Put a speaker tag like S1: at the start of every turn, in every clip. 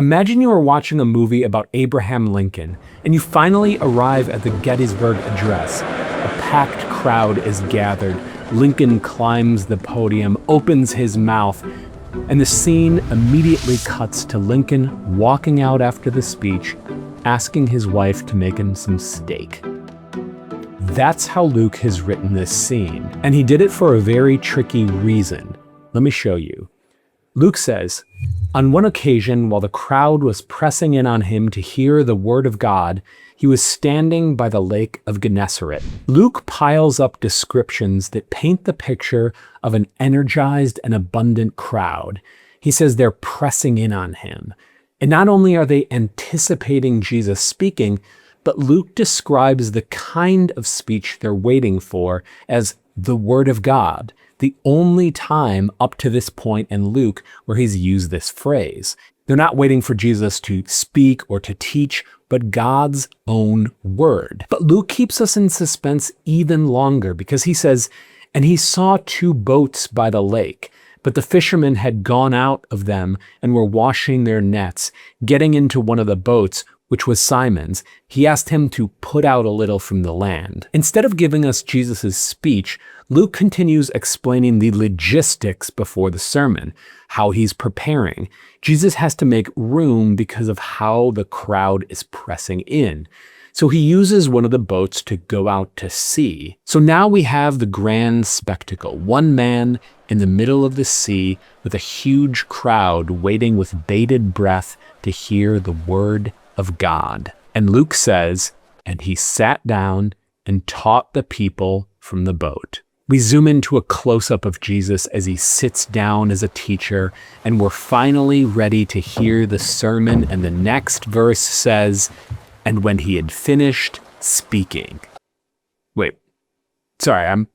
S1: Imagine you are watching a movie about Abraham Lincoln, and you finally arrive at the Gettysburg Address. A packed crowd is gathered. Lincoln climbs the podium, opens his mouth, and the scene immediately cuts to Lincoln walking out after the speech, asking his wife to make him some steak. That's how Luke has written this scene, and he did it for a very tricky reason. Let me show you. Luke says, on one occasion, while the crowd was pressing in on him to hear the word of God, he was standing by the lake of Gennesaret. Luke piles up descriptions that paint the picture of an energized and abundant crowd. He says they're pressing in on him. And not only are they anticipating Jesus speaking, but Luke describes the kind of speech they're waiting for as the word of God, the only time up to this point in Luke where he's used this phrase. They're not waiting for Jesus to speak or to teach, but God's own word. But Luke keeps us in suspense even longer because he says, and he saw two boats by the lake, but the fishermen had gone out of them and were washing their nets. Getting into one of the boats, which was Simon's, he asked him to put out a little from the land. Instead of giving us Jesus' speech, Luke continues explaining the logistics before the sermon, how he's preparing. Jesus has to make room because of how the crowd is pressing in. So he uses one of the boats to go out to sea. So now we have the grand spectacle, one man in the middle of the sea with a huge crowd waiting with bated breath to hear the word of God. And Luke says, and he sat down and taught the people from the boat. We zoom into a close-up of Jesus as he sits down as a teacher, and we're finally ready to hear the sermon. And the next verse says, and when he had finished speaking. Wait, sorry,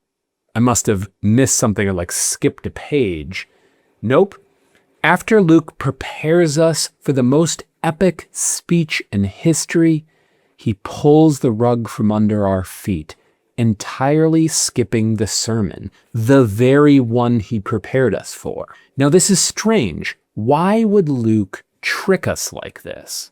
S1: I must have missed something or like skipped a page. Nope. After Luke prepares us for the most epic speech in history, he pulls the rug from under our feet, entirely skipping the sermon, the very one he prepared us for. Now, this is strange. Why would Luke trick us like this?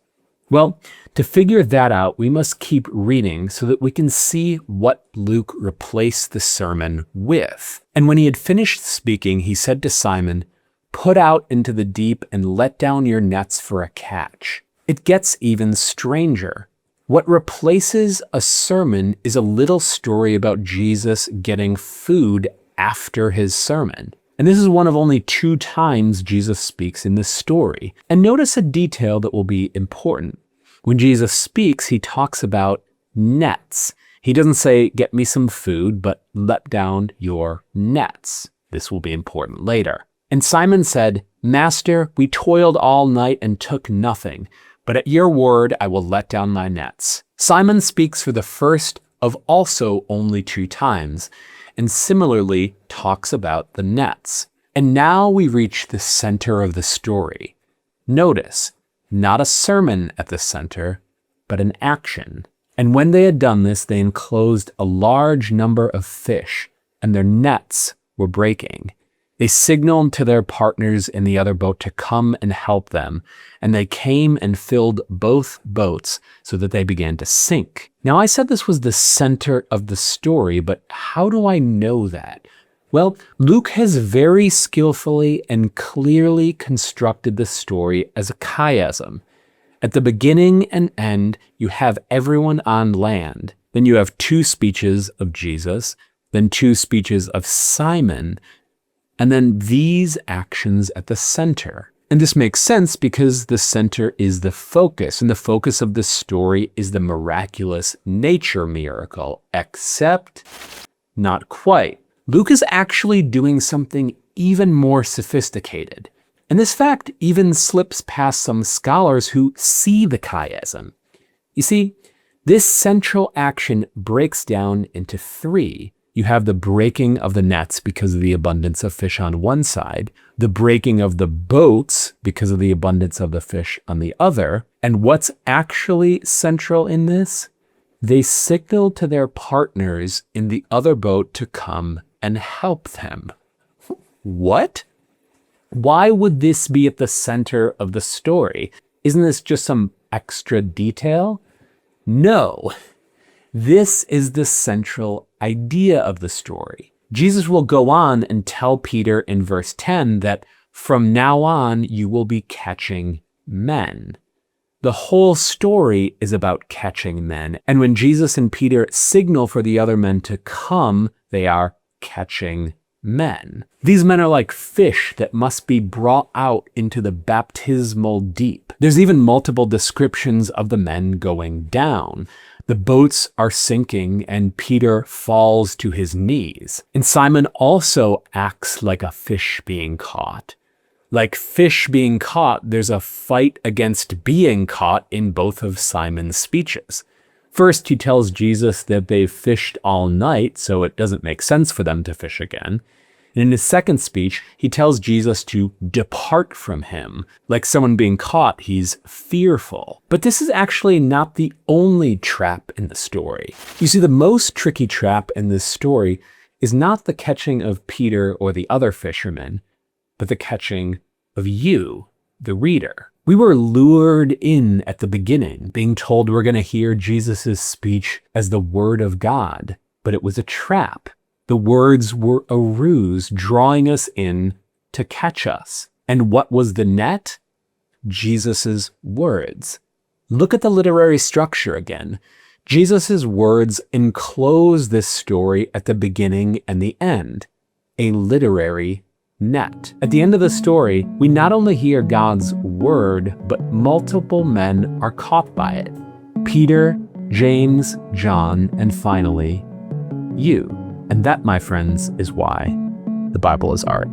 S1: Well, to figure that out, we must keep reading so that we can see what Luke replaced the sermon with. And when he had finished speaking, he said to Simon, "Put out into the deep and let down your nets for a catch." It gets even stranger. What replaces a sermon is a little story about Jesus getting food after his sermon. And this is one of only 2 times Jesus speaks in this story. And notice a detail that will be important. When Jesus speaks, he talks about nets. He doesn't say, get me some food, but let down your nets. This will be important later. And Simon said, "Master, we toiled all night and took nothing, but at your word I will let down my nets." Simon speaks for the first of also only 2 times, and similarly talks about the nets. And now we reach the center of the story. Notice, not a sermon at the center, but an action. And when they had done this, they enclosed a large number of fish, and their nets were breaking. They signaled to their partners in the other boat to come and help them, and they came and filled both boats so that they began to sink. Now, I said this was the center of the story, but how do I know that? Well, Luke has very skillfully and clearly constructed the story as a chiasm. At the beginning and end, you have everyone on land. Then you have 2 speeches of Jesus, then 2 speeches of Simon, and then these actions at the center. And this makes sense because the center is the focus, and the focus of the story is the miraculous nature miracle, except not quite. Luke is actually doing something even more sophisticated. And this fact even slips past some scholars who see the chiasm. You see, this central action breaks down into 3. You have the breaking of the nets because of the abundance of fish on one side, the breaking of the boats because of the abundance of the fish on the other. And what's actually central in this? They signaled to their partners in the other boat to come and help them. What? Why would this be at the center of the story? Isn't this just some extra detail? No, this is the central idea of the story. Jesus will go on and tell Peter in verse 10 that from now on you will be catching men. The whole story is about catching men, and when Jesus and Peter signal for the other men to come, they are catching men. These men are like fish that must be brought out into the baptismal deep. There's even multiple descriptions of the men going down. The boats are sinking and Peter falls to his knees. And Simon also acts like a fish being caught. Like fish being caught, there's a fight against being caught in both of Simon's speeches. First, he tells Jesus that they've fished all night, so it doesn't make sense for them to fish again. And in his second speech, he tells Jesus to depart from him. Like someone being caught, he's fearful. But this is actually not the only trap in the story. You see, the most tricky trap in this story is not the catching of Peter or the other fishermen, but the catching of you, the reader. We were lured in at the beginning, being told we're going to hear Jesus' speech as the Word of God, but it was a trap. The words were a ruse, drawing us in to catch us. And what was the net? Jesus' words. Look at the literary structure again. Jesus' words enclose this story at the beginning and the end. A literary net. At the end of the story, we not only hear God's word, but multiple men are caught by it. Peter, James, John, and finally, you. And that, my friends, is why the Bible is art.